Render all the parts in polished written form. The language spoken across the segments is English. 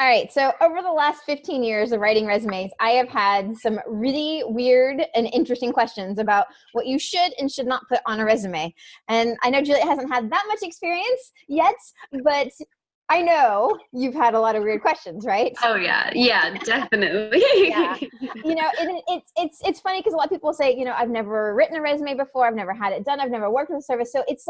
All right. So over the last 15 years of writing resumes, I have had some really weird and interesting questions about what you should and should not put on a resume. And I know Juliet hasn't had that much experience yet, but I know you've had a lot of weird questions, right? Oh yeah. Yeah, definitely. Yeah. It's funny because a lot of people say, I've never written a resume before. I've never had it done. I've never worked with a service. So it's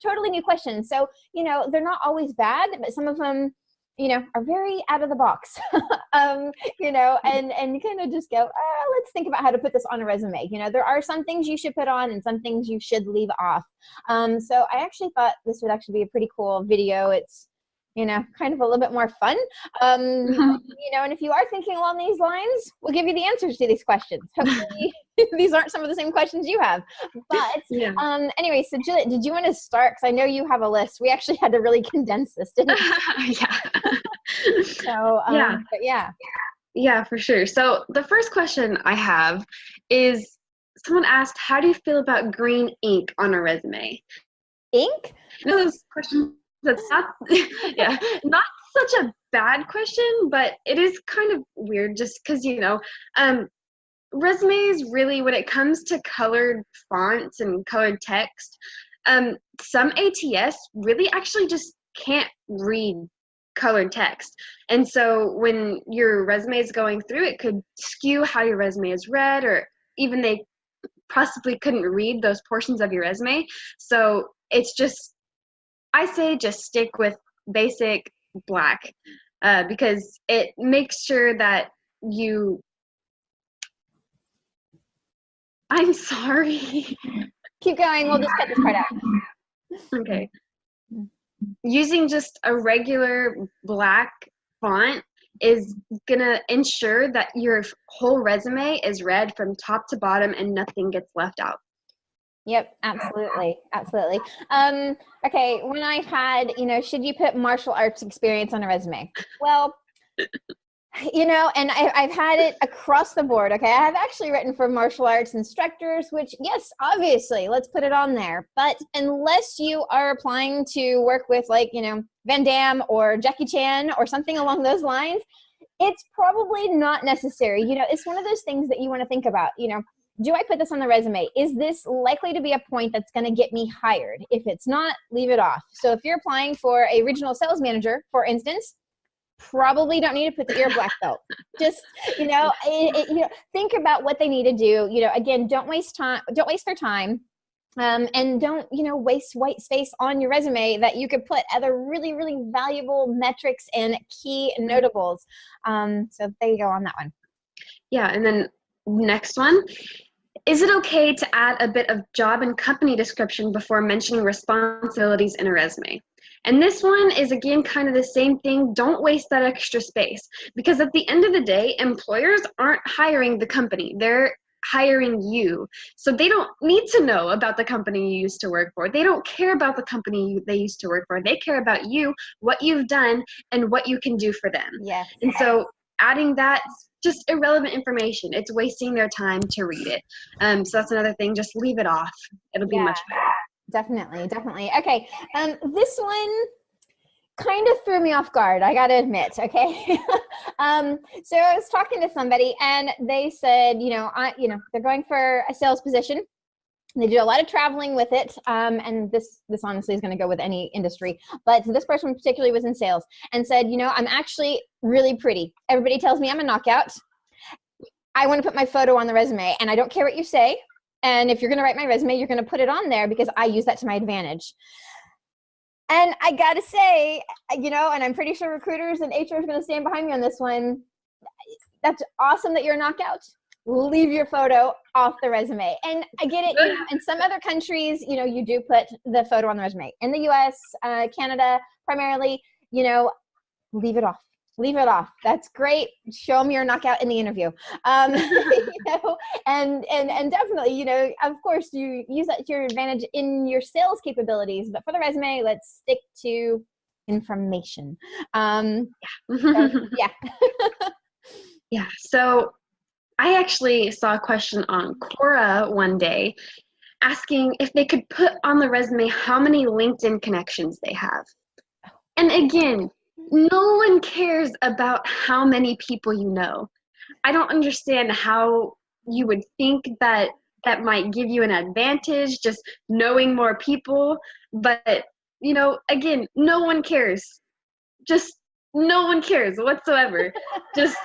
totally new questions. So, they're not always bad, but some of them, are very out of the box, and kind of just go, let's think about how to put this on a resume. There are some things you should put on and some things you should leave off. So I actually thought this would actually be a pretty cool video. It's, kind of a little bit more fun. And if you are thinking along these lines, we'll give you the answers to these questions. Hopefully these aren't some of the same questions you have. But anyway, so Juliet, did you want to start? Because I know you have a list. We actually had to really condense this, didn't we? Yeah. So, but yeah. Yeah, for sure. So the first question I have is, someone asked, how do you feel about green ink on a resume? Ink? Those questions, that's not, not such a bad question, but it is kind of weird just because, resumes really, when it comes to colored fonts and colored text, some ATS really actually just can't read colored text. And so when your resume is going through, it could skew how your resume is read, or even they possibly couldn't read those portions of your resume. So it's just, I say just stick with basic black, because it makes sure that you, I'm sorry. Keep going. We'll just cut this part out. Okay. Using just a regular black font is gonna ensure that your whole resume is read from top to bottom and nothing gets left out. Yep, absolutely. Absolutely. Okay, when I've had, should you put martial arts experience on a resume? Well, and I've had it across the board. Okay, I have actually written for martial arts instructors, which, yes, obviously, let's put it on there. But unless you are applying to work with, like, Van Damme or Jackie Chan or something along those lines, it's probably not necessary. It's one of those things that you want to think about. Do I put this on the resume? Is this likely to be a point that's going to get me hired? If it's not, leave it off. So if you're applying for a regional sales manager, for instance, probably don't need to put the ear black belt. Just, think about what they need to do. Again, don't waste their time. And don't, waste white space on your resume that you could put other really, really valuable metrics and key notables. So there you go on that one. Yeah. And then next one, is it okay to add a bit of job and company description before mentioning responsibilities in a resume? And this one is, again, kind of the same thing. Don't waste that extra space, because at the end of the day, employers aren't hiring the company. They're hiring you. So they don't need to know about the company you used to work for. They don't care about the company they used to work for. They care about you, what you've done, and what you can do for them. Yes. And so adding that, just irrelevant information. It's wasting their time to read it. So that's another thing. Just leave it off. It'll be much better. Definitely. Okay. This one kind of threw me off guard, I got to admit. Okay. So I was talking to somebody and they said, they're going for a sales position. They do a lot of traveling with it. And this honestly is going to go with any industry, but this person particularly was in sales and said, I'm actually really pretty. Everybody tells me I'm a knockout. I want to put my photo on the resume, and I don't care what you say. And if you're going to write my resume, you're going to put it on there because I use that to my advantage. And I got to say, and I'm pretty sure recruiters and HR is going to stand behind me on this one. That's awesome that you're a knockout. Leave your photo off the resume. And I get it. In some other countries, you do put the photo on the resume. In the US, Canada, primarily, leave it off. Leave it off. That's great. Show them you're a knockout in the interview. And definitely, of course, you use that to your advantage in your sales capabilities. But for the resume, let's stick to information. Yeah. Yeah. So I actually saw a question on Quora one day asking if they could put on the resume how many LinkedIn connections they have. And again, No one cares about how many people you know. I don't understand how you would think that that might give you an advantage, just knowing more people. But, again, no one cares. Just no one cares whatsoever. Just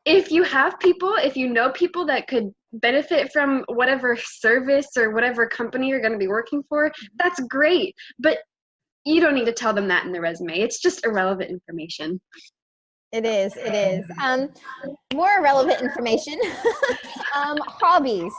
if you have people, if you know people that could benefit from whatever service or whatever company you're going to be working for, that's great. But you don't need to tell them that in the resume. It's just irrelevant information. It is. It is. More relevant information. Hobbies.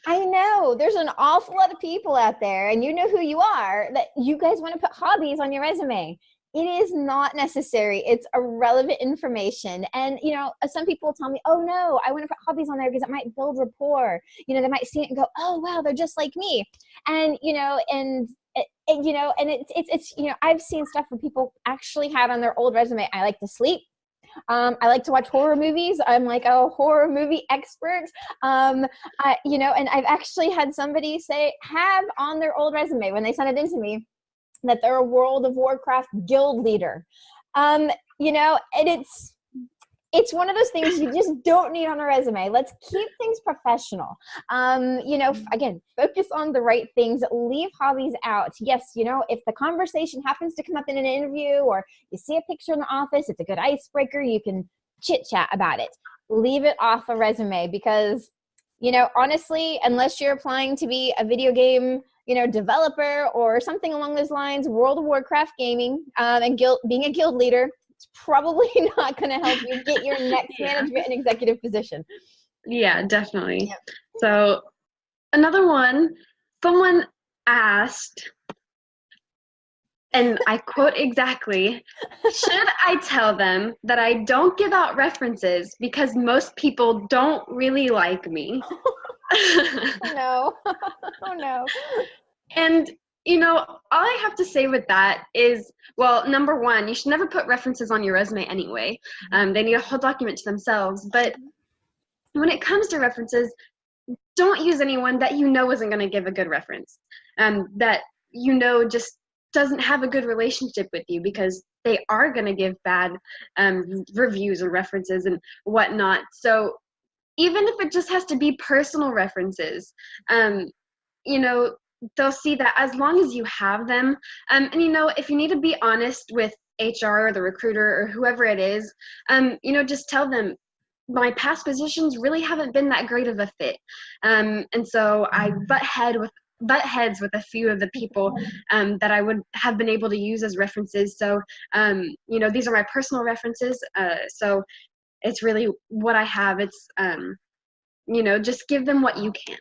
I know there's an awful lot of people out there, and you know who you are, that you guys want to put hobbies on your resume. It is not necessary. It's irrelevant information. And, some people tell me, oh no, I want to put hobbies on there because it might build rapport. They might see it and go, oh wow, they're just like me. And, it's I've seen stuff where people actually have on their old resume, I like to sleep. I like to watch horror movies. I'm like a horror movie expert. And I've actually had somebody have on their old resume when they sent it in to me that they're a World of Warcraft guild leader. And it's one of those things you just don't need on a resume. Let's keep things professional. Again, focus on the right things. Leave hobbies out. Yes, if the conversation happens to come up in an interview or you see a picture in the office, it's a good icebreaker. You can chit chat about it. Leave it off a resume because, honestly, unless you're applying to be a video game developer or something along those lines, World of Warcraft gaming, and being a guild leader, it's probably not going to help you get your next management and executive position. Yeah, definitely. Yep. So another one, someone asked, and I quote exactly, should I tell them that I don't give out references because most people don't really like me? Oh no. Oh no. And all I have to say with that is, well, number one, you should never put references on your resume anyway. They need a whole document to themselves. But when it comes to references, don't use anyone that isn't going to give a good reference, that just doesn't have a good relationship with you, because they are going to give bad reviews or references and whatnot. So even if it just has to be personal references, they'll see that as long as you have them. And if you need to be honest with HR or the recruiter or whoever it is, just tell them, my past positions really haven't been that great of a fit. And so I butt heads with a few of the people that I would have been able to use as references. So, these are my personal references. So it's really what I have. It's, just give them what you can.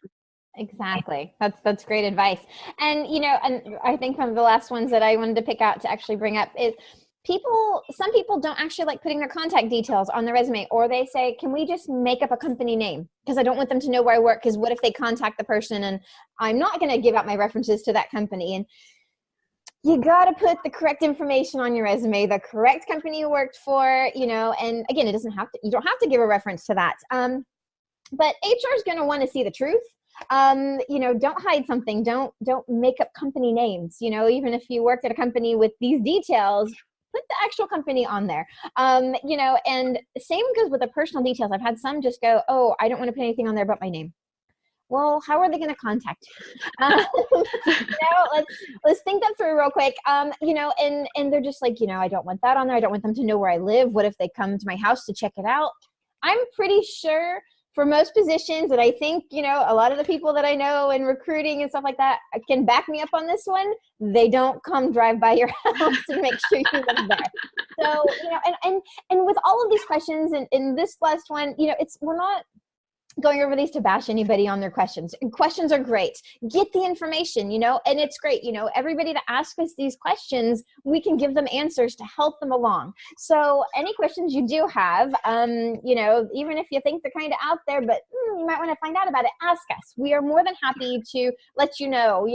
Exactly. That's great advice. And, and I think one of the last ones that I wanted to pick out to actually bring up is some people don't actually like putting their contact details on their resume, or they say, can we just make up a company name? Because I don't want them to know where I work, because what if they contact the person and I'm not going to give out my references to that company? And you got to put the correct information on your resume, the correct company you worked for, and again, you don't have to give a reference to that. But HR is going to want to see the truth. Don't hide something. Don't make up company names. Even if you worked at a company with these details, put the actual company on there. And same goes with the personal details. I've had some just go, oh, I don't want to put anything on there but my name. Well, how are they going to contact you? Let's think that through real quick. And they're just like, I don't want that on there. I don't want them to know where I live. What if they come to my house to check it out? I'm pretty sure for most positions, and I think, a lot of the people that I know in recruiting and stuff like that can back me up on this one, they don't come drive by your house and make sure you live there. So, and with all of these questions, and in this last one, we're not going over these to bash anybody on their questions. And questions are great. Get the information, and it's great. Everybody that asks us these questions, we can give them answers to help them along. So any questions you do have, even if you think they're kind of out there, but you might want to find out about it, ask us. We are more than happy to let you know,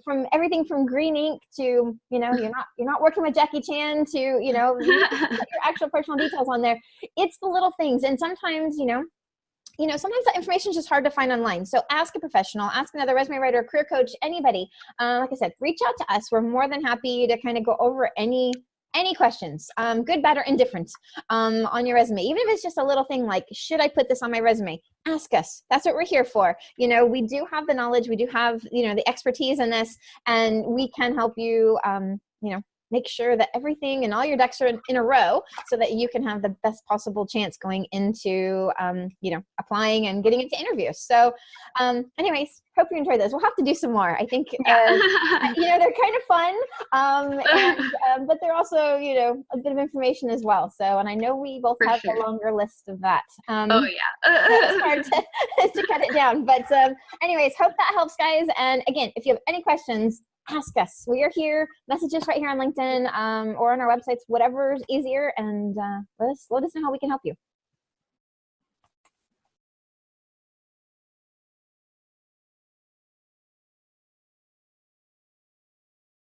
from everything from green ink to, you're not working with Jackie Chan to, your actual personal details on there. It's the little things. And sometimes, sometimes that information is just hard to find online. So ask a professional, ask another resume writer, career coach, anybody. Like I said, reach out to us. We're more than happy to kind of go over any any questions, good, bad, or indifferent, on your resume, even if it's just a little thing like, should I put this on my resume? Ask us. That's what we're here for. You know, we do have the knowledge, we do have, you know, the expertise in this, and we can help you, you know, make sure that everything and all your ducks are in a row so that you can have the best possible chance going into, you know, applying and getting into interviews. So anyways, hope you enjoyed those. We'll have to do some more. I think, you know, they're kind of fun, but they're also, you know, a bit of information as well. So, and I know we both have a longer list of that. Oh yeah. It's hard to cut it down. But anyways, hope that helps, guys. And again, if you have any questions, ask us. We are here. Message us right here on LinkedIn, or on our websites, whatever's easier, and let us know how we can help you.